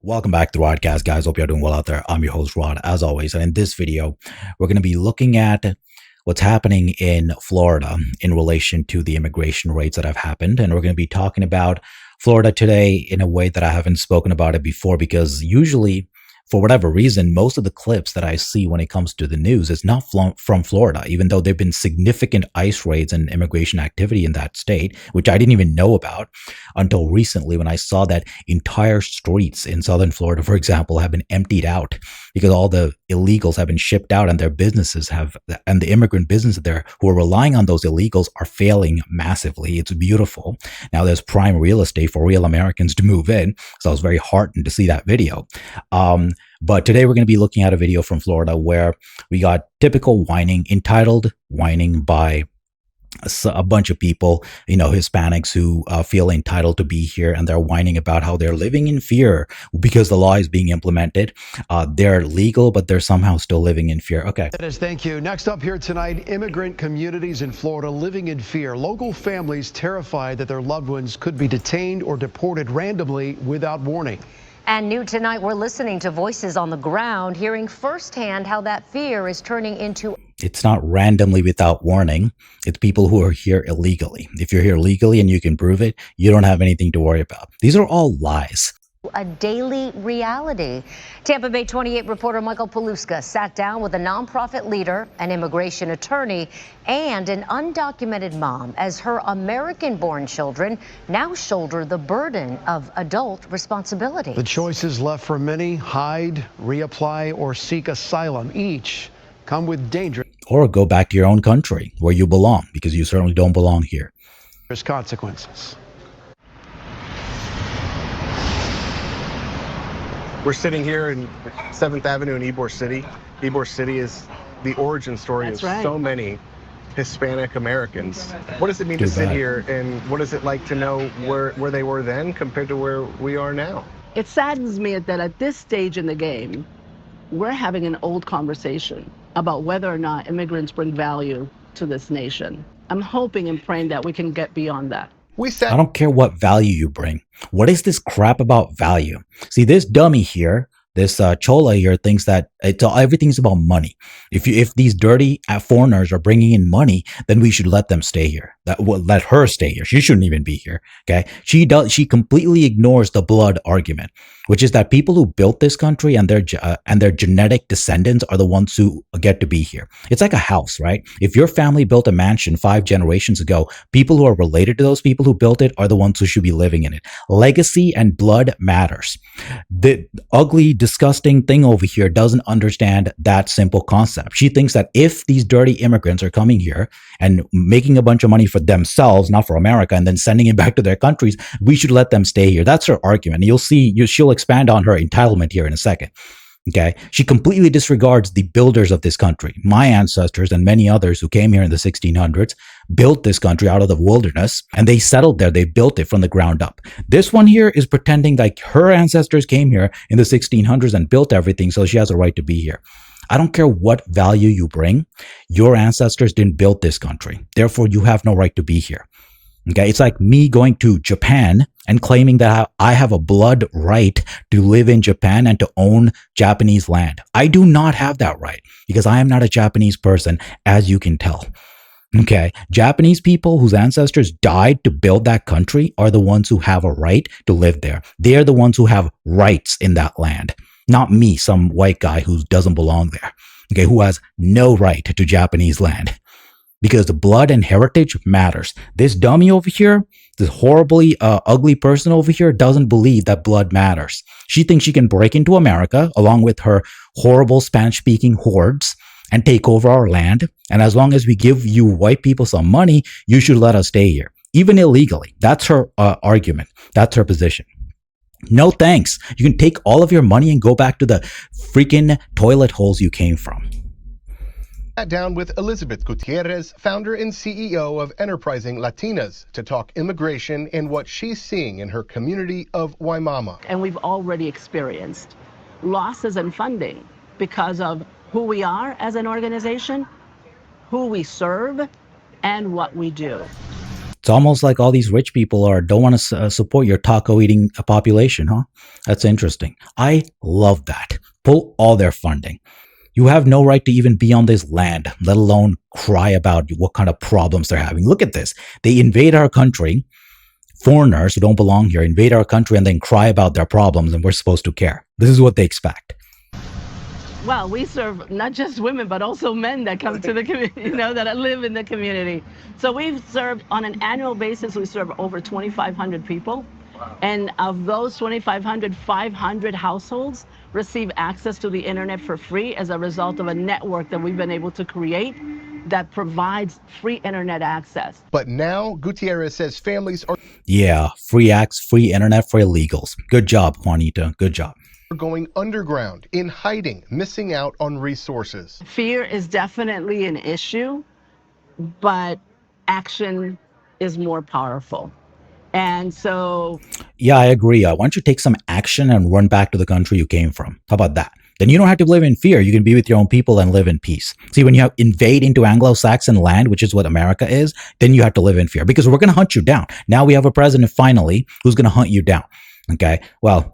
Welcome back to Rodecast, guys. Hope you're doing well out there. I'm your host, Rod, as always. And in this video, we're going to be looking at what's happening in Florida in relation to the immigration raids that have happened. And we're going to be talking about Florida today in a way that I haven't spoken about it before, because usually, for whatever reason, most of the clips that I see when it comes to the news is not from Florida, even though there have been significant ICE raids and immigration activity in that state, which I didn't even know about until recently when I saw that entire streets in southern Florida, for example, have been emptied out because all the illegals have been shipped out and their businesses have, and the immigrant businesses there who are relying on those illegals are failing massively. It's beautiful. Now there's prime real estate for real Americans to move in. So I was very heartened to see that video. But today we're going to be looking at a video from Florida where we got typical whining, entitled whining by a bunch of people, Hispanics who feel entitled to be here, and they're whining about how they're living in fear because the law is being implemented. They're legal, but they're somehow still living in fear. Okay. Thank you. Next up here tonight, immigrant communities in Florida living in fear. Local families terrified that their loved ones could be detained or deported randomly without warning. And new tonight, we're listening to voices on the ground, hearing firsthand how that fear is turning into... It's not randomly without warning. It's people who are here illegally. If you're here legally and you can prove it, you don't have anything to worry about. These are all lies. A daily reality. Tampa Bay 28 reporter Michael Paluska sat down with a nonprofit leader, an immigration attorney, and an undocumented mom as her American-born children now shoulder the burden of adult responsibility. The choices left for many: hide, reapply, or seek asylum. Each come with danger. Or go back to your own country where you belong, because you certainly don't belong here. There's consequences. We're sitting here in 7th Avenue in Ybor City. Ybor City is the origin story of so many Hispanic Americans. What does it mean to sit here, and what is it like to know where they were then compared to where we are now? It saddens me that at this stage in the game, we're having an old conversation about whether or not immigrants bring value to this nation. I'm hoping and praying that we can get beyond that. I don't care what value you bring. What is this crap about value? See, this dummy here, this chola here, thinks that everything's about money. If these dirty foreigners are bringing in money, then we should let them stay here. Let her stay here. She shouldn't even be here. Okay, she completely ignores the blood argument, which is that people who built this country and their genetic descendants are the ones who get to be here. It's like a house, right? If your family built a mansion 5 generations ago, people who are related to those people who built it are the ones who should be living in it. Legacy and blood matters. The ugly, disgusting thing over here doesn't understand that simple concept. She thinks that if these dirty immigrants are coming here and making a bunch of money for themselves, not for America, and then sending it back to their countries, we should let them stay here. That's her argument. You'll see, she'll expand on her entitlement here in a second. Okay. She completely disregards the builders of this country. My ancestors and many others who came here in the 1600s built this country out of the wilderness, and they settled there. They built it from the ground up. This one here is pretending like her ancestors came here in the 1600s and built everything, so she has a right to be here. I don't care what value you bring. Your ancestors didn't build this country. Therefore, you have no right to be here. Okay, it's like me going to Japan and claiming that I have a blood right to live in Japan and to own Japanese land. I do not have that right because I am not a Japanese person, as you can tell. Okay, Japanese people whose ancestors died to build that country are the ones who have a right to live there. They're the ones who have rights in that land, not me, some white guy who doesn't belong there. Okay, who has no right to Japanese land. Because the blood and heritage matters. This dummy over here, this horribly ugly person over here, doesn't believe that blood matters. She thinks she can break into America along with her horrible Spanish-speaking hordes and take over our land. And as long as we give you white people some money, you should let us stay here, even illegally. That's her argument. That's her position. No thanks. You can take all of your money and go back to the freaking toilet holes you came from. Sat down with Elizabeth Gutierrez, founder and CEO of Enterprising Latinas, to talk immigration and what she's seeing in her community of Waimama. And we've already experienced losses in funding because of who we are as an organization, who we serve, and what we do. It's almost like all these rich people don't want to support your taco eating population, huh? That's interesting. I love that. Pull all their funding. You have no right to even be on this land, let alone cry about what kind of problems they're having. Look at this. They invade our country. Foreigners who don't belong here invade our country and then cry about their problems, and we're supposed to care. This is what they expect. Well, we serve not just women, but also men that come to the community, that live in the community. So we've served on an annual basis, we serve over 2,500 people. And of those 2,500, 500 households receive access to the internet for free as a result of a network that we've been able to create that provides free internet access. But now Gutierrez says families are free internet for illegals. Good job, Juanita. Good job. Going underground, in hiding, missing out on resources. Fear is definitely an issue, but action is more powerful. And so... Yeah, I agree. Why don't you take some action and run back to the country you came from? How about that? Then you don't have to live in fear. You can be with your own people and live in peace. See, when you invade into Anglo-Saxon land, which is what America is, then you have to live in fear because we're going to hunt you down. Now we have a president finally who's going to hunt you down. Okay, well,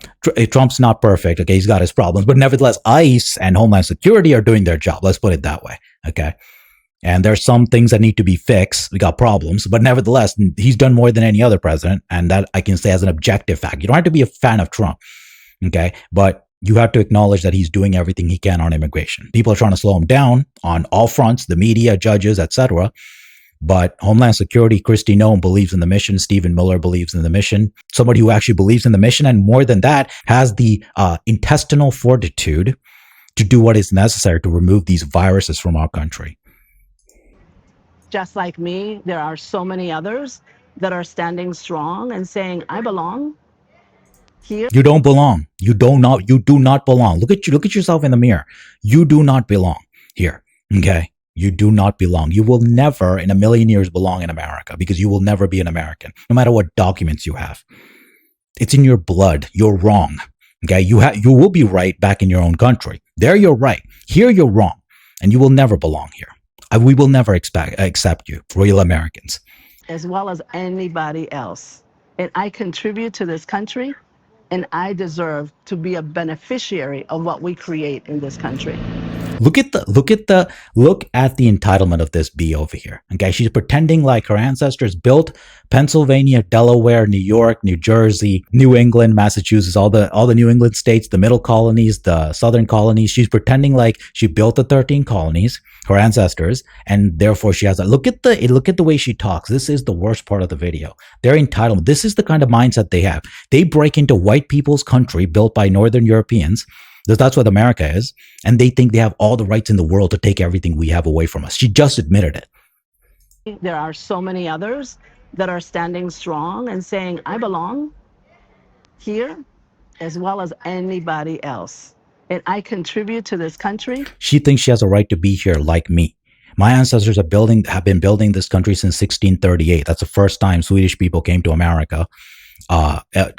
Trump's not perfect. Okay, he's got his problems, but nevertheless, ICE and Homeland Security are doing their job. Let's put it that way. Okay, and there's some things that need to be fixed. We got problems, but nevertheless, he's done more than any other president, and that I can say as an objective fact. You don't have to be a fan of Trump. Okay, but you have to acknowledge that he's doing everything he can on immigration. People are trying to slow him down on all fronts, the media, judges, etc. But Homeland Security, Kristi Noem believes in the mission. Stephen Miller believes in the mission. Somebody who actually believes in the mission, and more than that, has the intestinal fortitude to do what is necessary to remove these viruses from our country. Just like me, there are so many others that are standing strong and saying, I belong here. You don't belong. You do not belong. Look at yourself in the mirror. You do not belong here. Okay? You do not belong. You will never in a million years belong in America because you will never be an American, no matter what documents you have. It's in your blood. You're wrong. Okay. You will be right back in your own country. There you're right. Here you're wrong. And you will never belong here. We will never accept you, real Americans. As well as anybody else. And I contribute to this country, and I deserve to be a beneficiary of what we create in this country. Look at the entitlement of this bee over here. Okay, she's pretending like her ancestors built Pennsylvania, Delaware, New York, New Jersey, New England, Massachusetts, all the New England states, the middle colonies, the southern colonies. She's pretending like she built the 13 colonies, her ancestors, and therefore she has a look at the way she talks. This is the worst part of the video. Their entitlement. This is the kind of mindset they have. They break into white people's country built by Northern Europeans. That's what America is. And they think they have all the rights in the world to take everything we have away from us. She just admitted it. There are so many others that are standing strong and saying, I belong here as well as anybody else. And I contribute to this country. She thinks she has a right to be here like me. My ancestors have been building this country since 1638. That's the first time Swedish people came to America.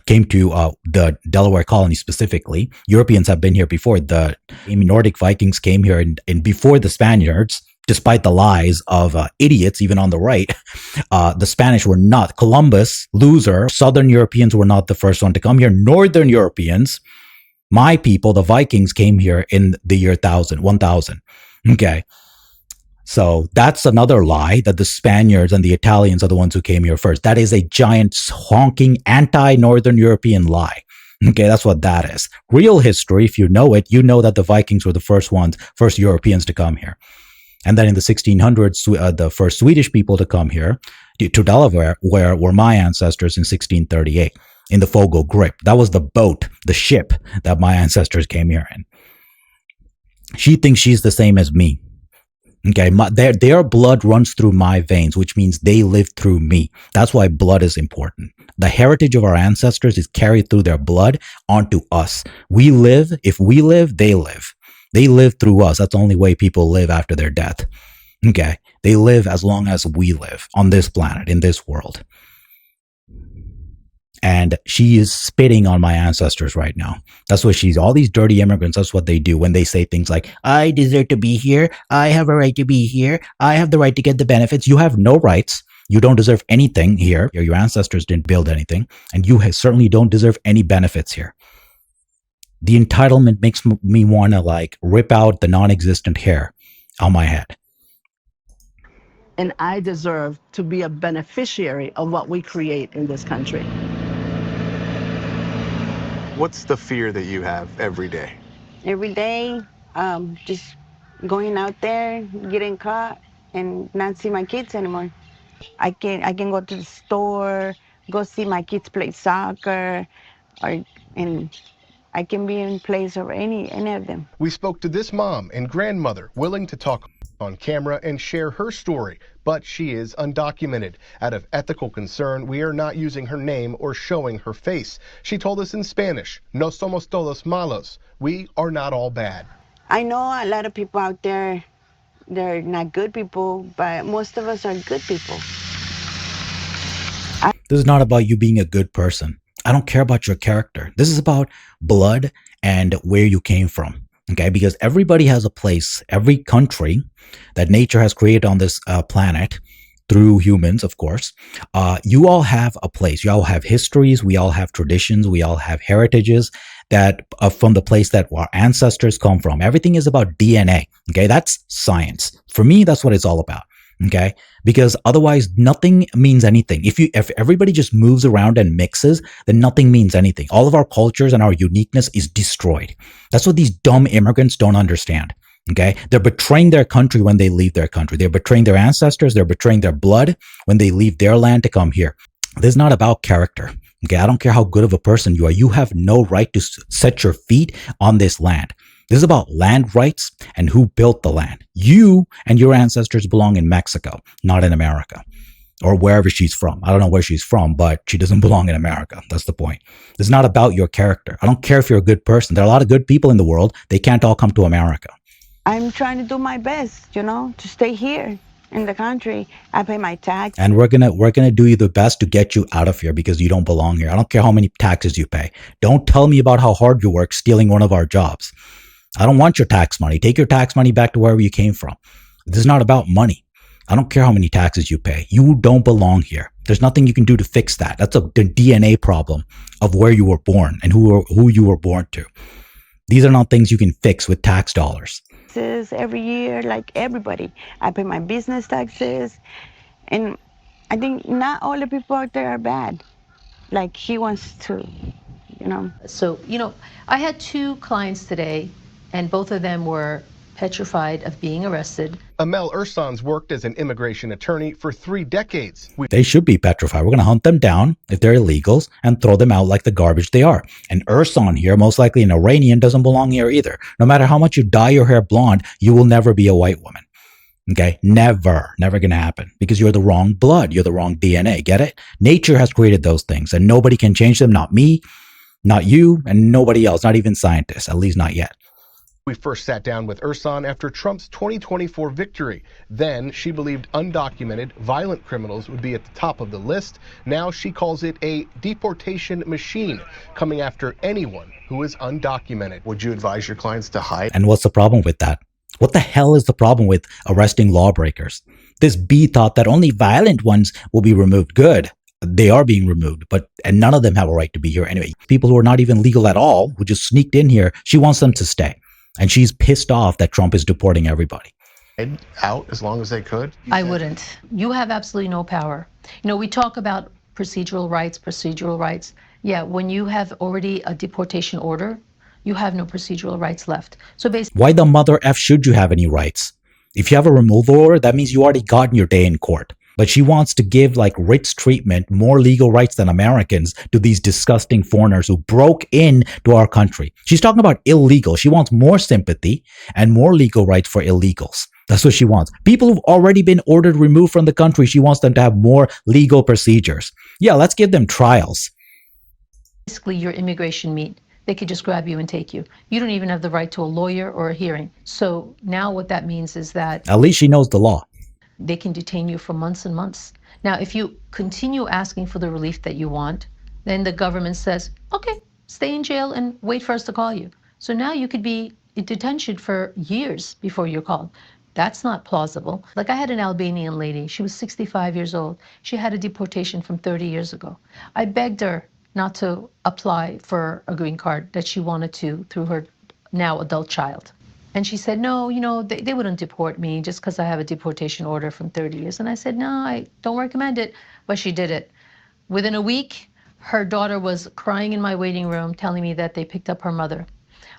Came to the Delaware colony specifically. Europeans have been here before. The Nordic Vikings came here and before the Spaniards, despite the lies of idiots, even on the right. The Spanish were not. Columbus, loser. Southern Europeans were not the first one to come here. Northern Europeans, my people, the Vikings, came here in the year 1000. Okay. So that's another lie, that the Spaniards and the Italians are the ones who came here first. That is a giant honking anti-Northern European lie. Okay, that's what that is. Real history, if you know it, you know that the Vikings were the first Europeans to come here. And then in the 1600s, the first Swedish people to come here to Delaware were my ancestors in 1638 in the Fogo Grip. That was the boat, the ship that my ancestors came here in. She thinks she's the same as me. Okay, their blood runs through my veins, which means they live through me. That's why blood is important. The heritage of our ancestors is carried through their blood onto us. We live, if we live, they live. They live through us. That's the only way people live after their death. Okay, they live as long as we live on this planet, in this world. And she is spitting on my ancestors right now. That's what all these dirty immigrants, that's what they do when they say things like, I deserve to be here. I have a right to be here. I have the right to get the benefits. You have no rights. You don't deserve anything here. Your ancestors didn't build anything, and you certainly don't deserve any benefits here. The entitlement makes me want to like rip out the non-existent hair on my head. And I deserve to be a beneficiary of what we create in this country. What's the fear that you have every day? Every day, just going out there, getting caught, and not see my kids anymore. I can go to the store, go see my kids play soccer, and I can be in place of any of them. We spoke to this mom and grandmother willing to talk on camera and share her story, but she is undocumented. Out of ethical concern, we are not using her name or showing her face. She told us in Spanish, "No somos todos malos." We are not all bad. I know a lot of people out there, they're not good people, but most of us are good people. This is not about you being a good person. I don't care about your character. This is about blood and where you came from. Okay, because everybody has a place, every country that nature has created on this planet through humans, of course, you all have a place. You all have histories. We all have traditions. We all have heritages that from the place that our ancestors come from. Everything is about DNA. Okay, that's science. For me, that's what it's all about. Okay, because otherwise nothing means anything. If everybody just moves around and mixes, then nothing means anything. All of our cultures and our uniqueness is destroyed. That's what these dumb immigrants don't understand. Okay, they're betraying their country when they leave their country. They're betraying their ancestors. They're betraying their blood when they leave their land to come here. This is not about character. Okay, I don't care how good of a person you are. You have no right to set your feet on this land. This is about land rights and who built the land. You and your ancestors belong in Mexico, not in America, or wherever she's from. I don't know where she's from, but she doesn't belong in America. That's the point. It's not about your character. I don't care if you're a good person. There are a lot of good people in the world. They can't all come to America. I'm trying to do my best, to stay here in the country. I pay my tax. And we're gonna do you the best to get you out of here because you don't belong here. I don't care how many taxes you pay. Don't tell me about how hard you work stealing one of our jobs. I don't want your tax money. Take your tax money back to wherever you came from. This is not about money. I don't care how many taxes you pay. You don't belong here. There's nothing you can do to fix that. That's the DNA problem of where you were born and who you were born to. These are not things you can fix with tax dollars. Every year, like everybody. I pay my business taxes. And I think not all the people out there are bad. Like he wants to, So, I had 2 clients today, and both of them were petrified of being arrested. Amel Ursan's worked as an immigration attorney for 3 decades. They should be petrified. We're going to hunt them down if they're illegals and throw them out like the garbage they are. And Ursan here, most likely an Iranian, doesn't belong here either. No matter how much you dye your hair blonde, you will never be a white woman. Okay? Never going to happen because you're the wrong blood. You're the wrong DNA. Get it? Nature has created those things and nobody can change them. Not me, not you, and nobody else, not even scientists, at least not yet. We first sat down with Ursan after Trump's 2024 victory. Then she believed undocumented, violent criminals would be at the top of the list. Now she calls it a deportation machine, coming after anyone who is undocumented. Would you advise your clients to hide? And what's the problem with that? What the hell is the problem with arresting lawbreakers? This B thought that only violent ones will be removed. Good. They are being removed, and none of them have a right to be here anyway. People who are not even legal at all, who just sneaked in here, she wants them to stay. And she's pissed off that Trump is deporting everybody. Out as long as they could? I wouldn't. You have absolutely no power. We talk about procedural rights. Yeah, when you have already a deportation order, you have no procedural rights left. So basically, why the mother F should you have any rights? If you have a removal order, that means you already gotten your day in court. But she wants to give like rich treatment, more legal rights than Americans to these disgusting foreigners who broke into our country. She's talking about illegal. She wants more sympathy and more legal rights for illegals. That's what she wants. People who've already been ordered removed from the country, she wants them to have more legal procedures. Yeah, let's give them trials. Basically, your immigration meet. They could just grab you and take you. You don't even have the right to a lawyer or a hearing. So now what that means is that at least she knows the law. They can detain you for months and months. Now, if you continue asking for the relief that you want, then the government says, okay, stay in jail and wait for us to call you. So now you could be in detention for years before you're called. That's not plausible. Like, I had an Albanian lady. She was 65 years old. She had a deportation from 30 years ago. I begged her not to apply for a green card that she wanted to through her now adult child. And she said, no, they wouldn't deport me just because I have a deportation order from 30 years. And I said, no, I don't recommend it. But she did it. Within a week, her daughter was crying in my waiting room, telling me that they picked up her mother.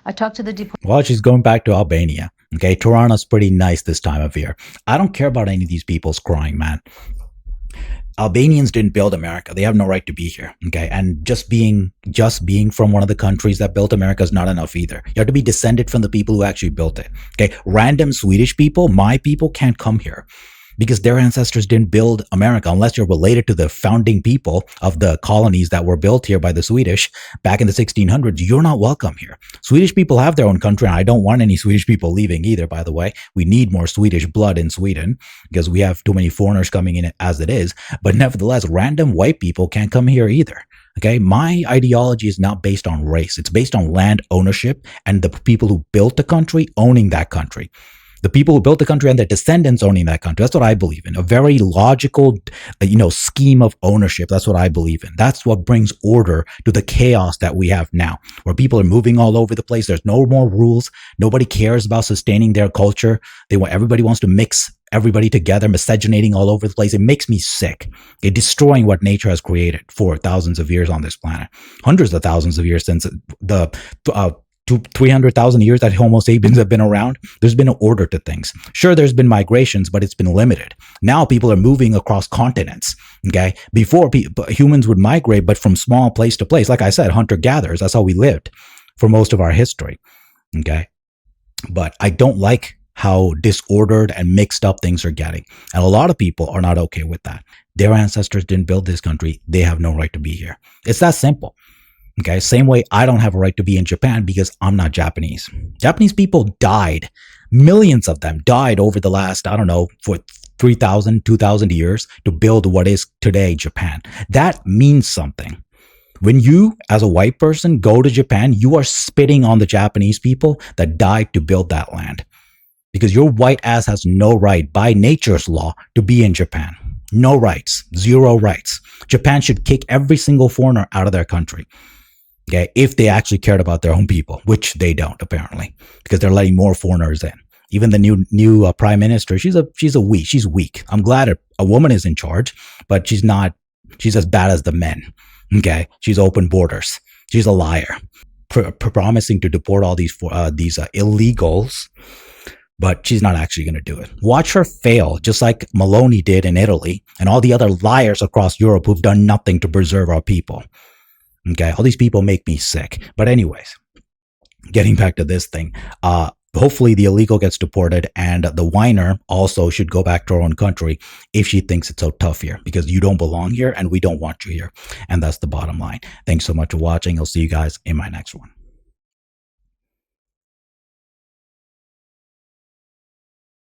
I talked to the Well, she's going back to Albania. Okay, Tirana's pretty nice this time of year. I don't care about any of these people's crying, man. Albanians didn't build America. They have no right to be here. Okay, and just being from one of the countries that built America is not enough either. You have to be descended from the people who actually built it. Okay, random Swedish people, my people, can't come here because their ancestors didn't build America unless you're related to the founding people of the colonies that were built here by the Swedish back in the 1600s. You're not welcome here. Swedish people have their own country, and I don't want any Swedish people leaving either, by the way. We need more Swedish blood in Sweden because we have too many foreigners coming in as it is. But nevertheless, random white people can't come here either. Okay, my ideology is not based on race. It's based on land ownership and the people who built the country owning that country. The people who built the country and their descendants owning that country. That's what I believe in. A very logical, scheme of ownership. That's what I believe in. That's what brings order to the chaos that we have now, where people are moving all over the place. There's no more rules. Nobody cares about sustaining their culture. Everybody wants to mix everybody together, miscegenating all over the place. It makes me sick. It's destroying what nature has created for thousands of years on this planet. Hundreds of thousands of years since the 300,000 years that Homo sapiens have been around, there's been an order to things. Sure, there's been migrations, but it's been limited. Now people are moving across continents. Okay, before humans would migrate, but from small place to place. Like I said, hunter-gatherers. That's how we lived for most of our history. Okay, but I don't like how disordered and mixed up things are getting, and a lot of people are not okay with that. Their ancestors didn't build this country. They have no right to be here. It's that simple. Okay, same way I don't have a right to be in Japan because I'm not Japanese. Japanese people died. Millions of them died over the last, for 3,000, 2,000 years to build what is today Japan. That means something. When you, as a white person, go to Japan, you are spitting on the Japanese people that died to build that land. Because your white ass has no right, by nature's law, to be in Japan. No rights. Zero rights. Japan should kick every single foreigner out of their country. Okay, if they actually cared about their own people, which they don't apparently, because they're letting more foreigners in. Even the new prime minister, she's weak. I'm glad a woman is in charge, but she's as bad as the men. Okay, she's open borders. She's a liar, promising to deport all these illegals, but she's not actually going to do it. Watch her fail, just like Maloney did in Italy, and all the other liars across Europe who've done nothing to preserve our people. Okay, all these people make me sick. But anyways, getting back to this thing, hopefully the illegal gets deported, and the whiner also should go back to her own country if she thinks it's so tough here, because you don't belong here and we don't want you here. And that's the bottom line. Thanks so much for watching. I'll see you guys in my next one.